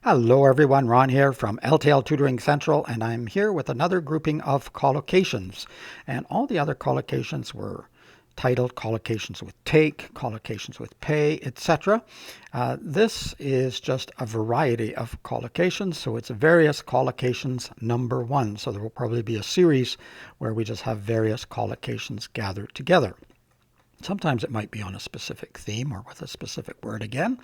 Hello everyone, Ron here from L.T.L Tutoring Central, and I'm here with another grouping of collocations. And all the other collocations were titled collocations with take, collocations with pay, etc. This is just a variety of collocations, so it's various collocations number one. So there will probably be a series where we just have various collocations gathered together. Sometimes it might be on a specific theme or with a specific word again.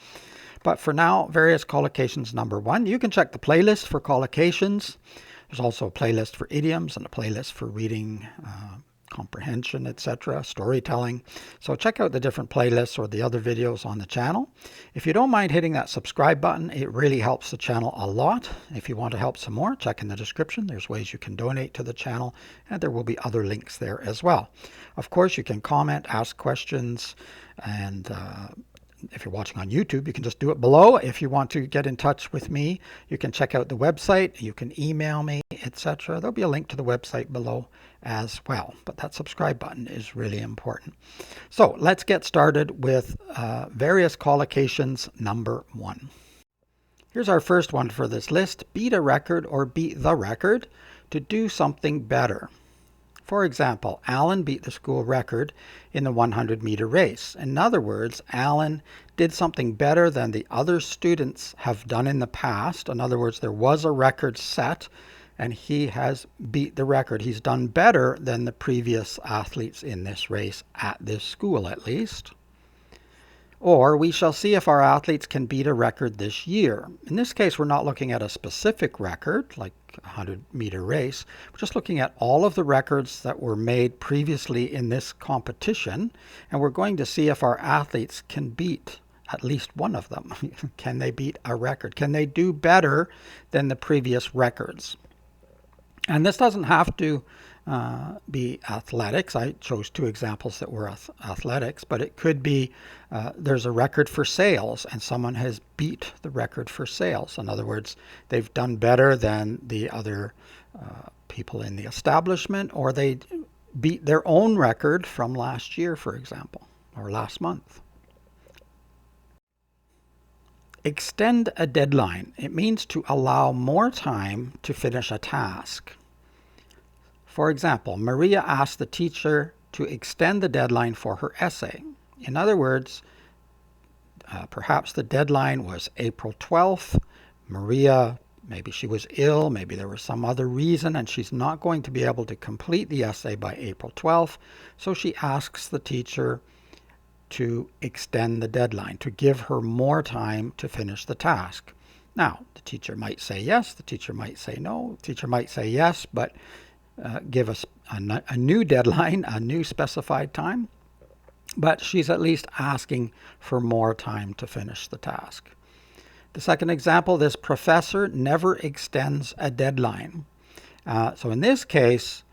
But for now, various collocations number one. You can check the playlist for collocations. There's also a playlist for idioms and a playlist for reading, comprehension, etc., storytelling. So check out the different playlists or the other videos on the channel. If you don't mind hitting that subscribe button, it really helps the channel a lot. If you want to help some more, check in the description. There's ways you can donate to the channel, and there will be other links there as well. Of course, you can comment, ask questions, and if you're watching on YouTube, you can just do it below. If you want to get in touch with me, you can check out the website. You can email me, etc. There'll be a link to the website below as well. But that subscribe button is really important. So let's get started with various collocations number one. Here's our first one for this list. Beat a record or beat the record to do something better. For example, Alan beat the school record in the 100-meter race. In other words, Alan did something better than the other students have done in the past. In other words, there was a record set and he has beat the record. He's done better than the previous athletes in this race at this school, at least. Or we shall see if our athletes can beat a record this year. In this case, we're not looking at a specific record, like a 100-meter race. We're just looking at all of the records that were made previously in this competition, and we're going to see if our athletes can beat at least one of them. Can they beat a record? Can they do better than the previous records? And this doesn't have to be athletics. I chose two examples that were athletics, but it could be there's a record for sales and someone has beat the record for sales. In other words, they've done better than the other people in the establishment, or they beat their own record from last year, for example, or last month. Extend a deadline. It means to allow more time to finish a task. For example, Maria asked the teacher to extend the deadline for her essay. In other words, perhaps the deadline was April 12th. Maria, maybe she was ill, maybe there was some other reason, and she's not going to be able to complete the essay by April 12th. So she asks the teacher to extend the deadline, to give her more time to finish the task. Now, the teacher might say yes, the teacher might say no, the teacher might say yes, but give us a new deadline, a new specified time, but she's at least asking for more time to finish the task. The second example, this professor never extends a deadline. So in this case,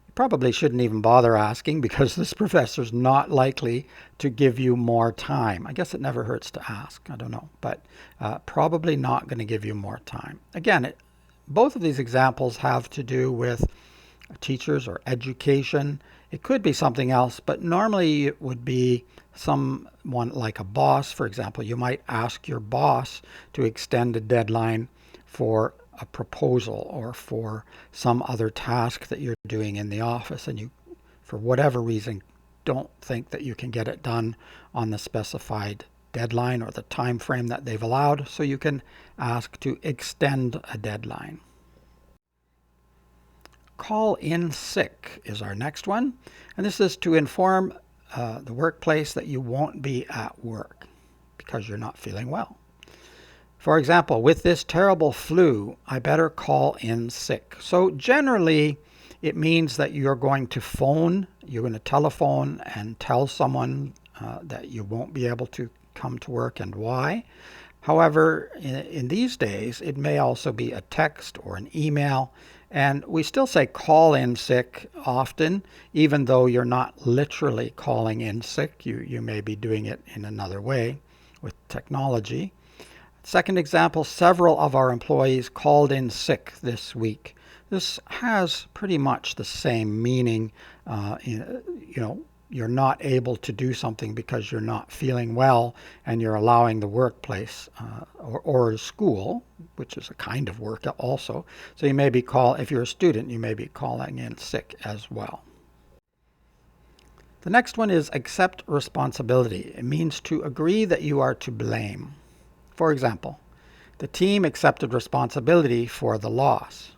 you probably shouldn't even bother asking because this professor's not likely to give you more time. I guess it never hurts to ask, I don't know, but probably not going to give you more time. Again, both of these examples have to do with teachers or education. It could be something else, but normally it would be someone like a boss. For example, you might ask your boss to extend a deadline for a proposal or for some other task that you're doing in the office, and you, for whatever reason, don't think that you can get it done on the specified deadline or the time frame that they've allowed, so you can ask to extend a deadline. Call in sick is our next one, and this is to inform the workplace that you won't be at work because you're not feeling well. For example, with this terrible flu, I better call in sick. So generally, it means that you're going to telephone and tell someone that you won't be able to come to work and why. However, in these days, it may also be a text or an email. And we still say call in sick often, even though you're not literally calling in sick. You may be doing it in another way with technology. Second example, several of our employees called in sick this week. This has pretty much the same meaning, you're not able to do something because you're not feeling well and you're allowing the workplace or school, which is a kind of work also. So you may be if you're a student, you may be calling in sick as well. The next one is accept responsibility. It means to agree that you are to blame. For example, the team accepted responsibility for the loss.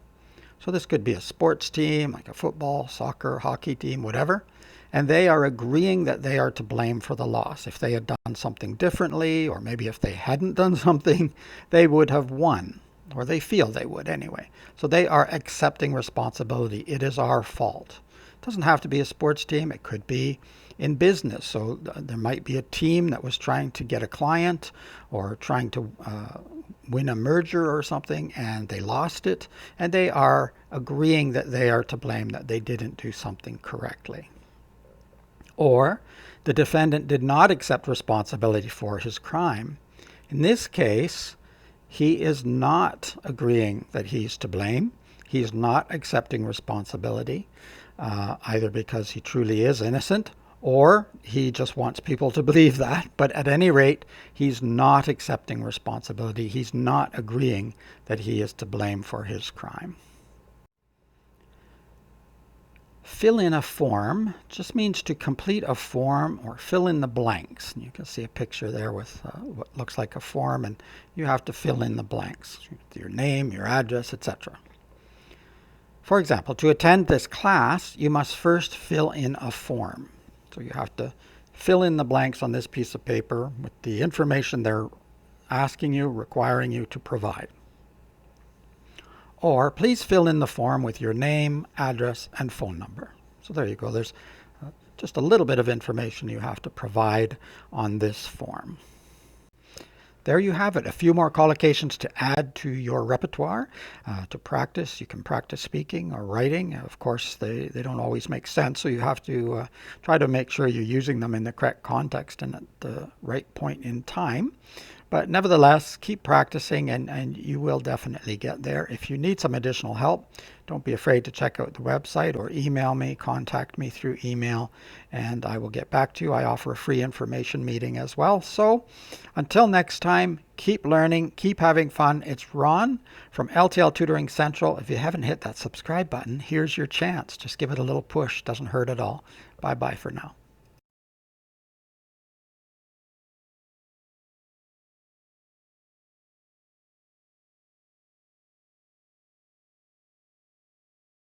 So this could be a sports team, like a football, soccer, hockey team, whatever. And they are agreeing that they are to blame for the loss. If they had done something differently, or maybe if they hadn't done something, they would have won, or they feel they would anyway. So they are accepting responsibility. It is our fault. It doesn't have to be a sports team. It could be in business. So there might be a team that was trying to get a client or trying to win a merger or something, and they lost it, and they are agreeing that they are to blame, that they didn't do something correctly. Or the defendant did not accept responsibility for his crime. In this case, he is not agreeing that he's to blame. He's not accepting responsibility, either because he truly is innocent or he just wants people to believe that. But at any rate, he's not accepting responsibility. He's not agreeing that he is to blame for his crime. Fill in a form just means to complete a form or fill in the blanks. You can see a picture there with what looks like a form, and you have to fill in the blanks, your name, your address, etc. For example, to attend this class, you must first fill in a form. So you have to fill in the blanks on this piece of paper with the information they're asking you, requiring you to provide. Or please fill in the form with your name, address, and phone number. So there you go. There's just a little bit of information you have to provide on this form. There you have it. A few more collocations to add to your repertoire to practice. You can practice speaking or writing. Of course, they don't always make sense, so you have to try to make sure you're using them in the correct context and at the right point in time. But nevertheless, keep practicing and you will definitely get there. If you need some additional help, don't be afraid to check out the website or email me, contact me through email, and I will get back to you. I offer a free information meeting as well. So until next time, keep learning, keep having fun. It's Ron from L.T.L. Tutoring Central. If you haven't hit that subscribe button, here's your chance. Just give it a little push. Doesn't hurt at all. Bye-bye for now.